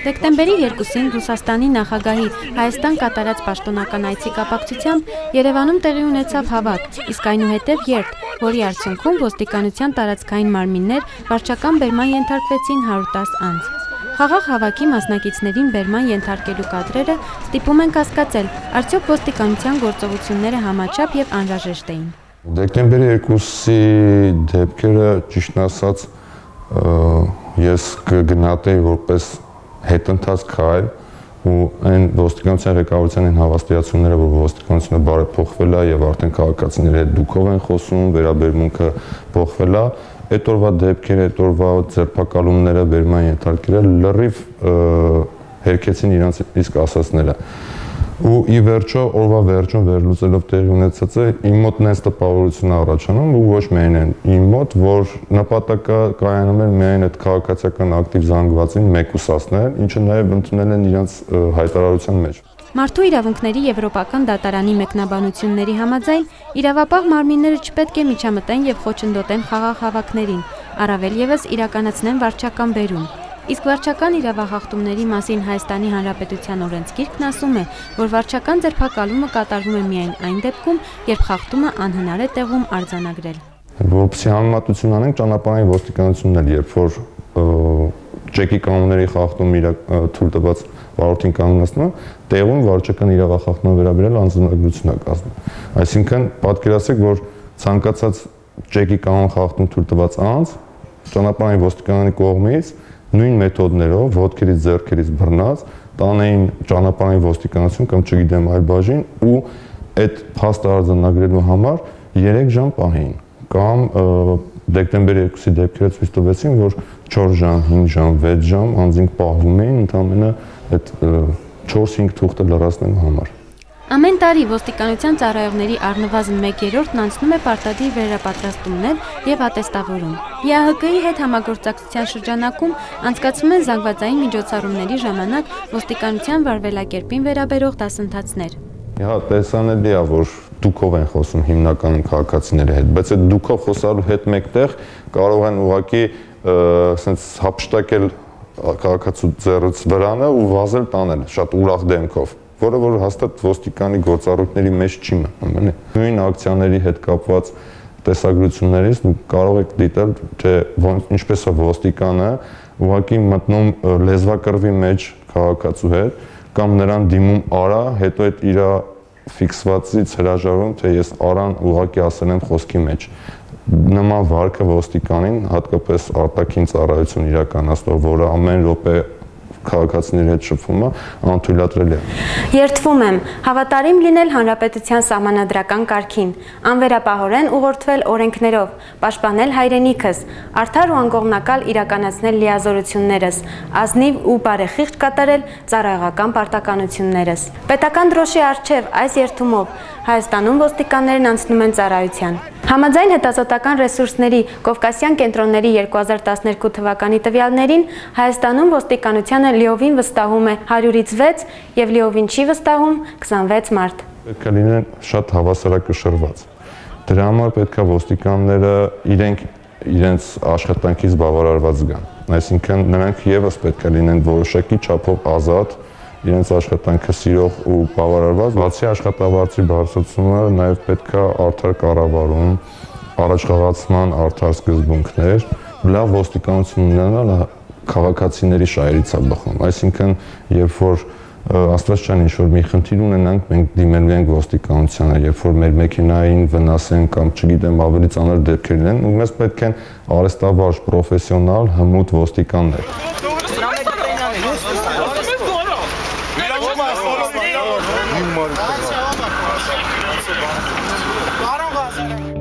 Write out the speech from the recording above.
Դեկտեմբերի 2-ին Ռուսաստանի նախագահի Հայաստան կատարած պաշտոնական այցի կապակցությամբ Երևանում տեղի ունեցավ հավաք, իսկ այնուհետև երթ, որի արդյունքում ոստիկանության տարածքային մարմիններ վարչական բերման ենթարկվեցին 110 անձ։ Խաղաղ հավաքի մասնակիցներին բերման ենթարկելու կադրերը ստիպում են կասկածել, արդյոք ոստիկանության գործողությունները համաչափ եւ անհրաժեշտ էին։ Դեկտեմբերի 2-ի դեպքերը, ճիշտն ասած, ես կգնահատեի որպես հետընթաց քայլ ու այն ոստիկանության ղեկավարության հավաստիացումները, որ ոստիկանությունը բարեփոխվել է եւ արդեն քաղաքացիների հետ դուքով են խոսում, վերաբերմունքը փոխվել է, այդ օրվա դեպքերը, այդ օրվա ձերբակալումները, բերման ենթարկելը լրիվ հերքեցին իրենց իսկ ասածները։ Ու ի վերջո օրվա վերջում վերլուծելով տեղի ունեցածը իմ մոտ նենց տպավորություն առաջանում ու ոչ միայն իմ մոտ, որ նպատակը կայանում էր միայն այդ քաղաքացիական ակտիվ զանգվածին մեկուսացնել, ինչը նաև ընդունել են իրենց հայտարարության մեջ։ Մարդու իրավունքների Եվրոպական դատարանի մեկնաբանությունների համաձայն իրավապահ մարմինները չպետք է միջամտեն եւ խոչընդոտեն խաղաղ հավաքներին, առավել եւս իրականացնեն վարչական բերում։ Իսկ վարչական իրավախախտումների մասին Հայաստանի Հանրապետության օրենսգիրքն ասում է, որ վարչական ձերբակալումը կատարվում է միայն այն դեպքում, երբ խախտումը անհնար է տեղում արձանագրել։ Որպեսզի համեմատություն անենք, ճանապարհային ոստիկանությունն էլ երբ որ ճեկի կանոնների խախտումը թույլ տված վարորդին կանգնեցնում, տեղում վարչական իրավախախտման վերաբերյալ անձնագրություն է կազմում։ Այսինքն պատկերացրեք, որ ցանկացած ճեկի կանոն խախտում թույլ տված անձ ճանապարհային ոստիկանանի կողմից նույն մեթոդներով ոտքերից ձեռքերից բռնած տանեին ճանապարհային ոստիկանություն կամ չգիտեմ այլ բաժին ու այդ փաստը արձանագրելու համար 3 ժամ պահեին կամ դեկտեմբերի 2-ի դեպքերը ցույց տվեցին, որ 4 ժամ, 5 ժամ, 6 ժամ անձինք պահվում էին ընդամենը այդ 4-5 թուղթը լրացնելու համար։ Ամեն տարի ոստիկանության ծառայողների առնվազն 1/3-ն անցնում է պարտադիր վերապատրաստումներ եւ ատեստավորում։ ԵԱՀԿ-ի հետ համագործակցության շրջանակում անցկացվում են զանգվածային միջոցառումների ժամանակ ոստիկանության վարվելակերպին վերաբերող դասընթացներ։ Հա, տեսանելի է, որ դուքով են խոսում հիմնականում քաղաքացիների հետ, բայց այդ դուքով խոսալու հետ մեկտեղ կարող են ուղղակի ասենց հափշտակել քաղաքացու ձեռից վրանը ու վազել տանել շատ ուրախ դեմքով, որը որ հաստատ ոստիկանի գործառույթների մեջ չի մնում։ Նույն ակցիաների հետ կապված տեսագրություններից կարող եք դիտել, թե ինչպես է ոստիկանը ուղղակի մտնում լեզվակռվի մեջ քաղաքացու հետ կամ նրան դիմում արա, հետո այդ իր ֆիքսվածից հրաժարվում, թե ես արան ուղղակի ասել եմ խոսքի մեջ։ Նման վարքը ոստիկանին, հատկապես արտաքին ծառայություն իրականացնող, որը ամեն րոպե քաղաքացիների հետ շփվում է, անթույլատրելի է։ Երդվում եմ հավատարիմ լինել հանրապետության սահմանադրական կարգին, անվերապահորեն ուղղորդվել օրենքներով, պաշտպանել հայրենիքս, արդար ու անկողմնակալ իրականացնել լիազորություններս, ազնիվ ու բարեխիղճ կատարել ծառայողական պարտականություններս։ Պետական դրոշի առջև այս երդումով Հայաստանում ոստիկաններն անցնում են ծառայության։ Համաձայն հետազոտական ռեսուրսների Կովկասյան կենտրոնների 2012 թվականի տվյալներին Հայաստանում ոստիկանությանը լիովին վստահում է 100-ից 6 եւ լիովին չի վստահում 26 մարդ։ Պետք է լինեն շատ հավասարակշռված։ Դրա համար պետք է ոստիկանները իրենց աշխատանքից բավարարված զգան։ Այսինքն նրանք եւս պետք է լինեն որոշակի չափով ազատ, իրենց աշխատանքը սիրող ու բավարարված, բացի աշխատավարձի բարձրացումը, նաև պետք է արդար կառավարում, առաջխաղացման արդար սկզբունքներ, լավ ոստիկանություն ունենալը քաղաքացիների շահերից է բխում։ Այսինքն, երբ որ աստվածչան ինչ-որ մի խնդիր ունենանք, մենք դիմելու ենք ոստիկանությանը, երբ որ մեր մեքենային վնասեն կամ չգիտեմ ավելի ծանր դեպքեր լինեն, ու մեզ պետք են արհեստավարժ, պրոֆեսիոնալ, հմուտ ոստիկաններ։ Barang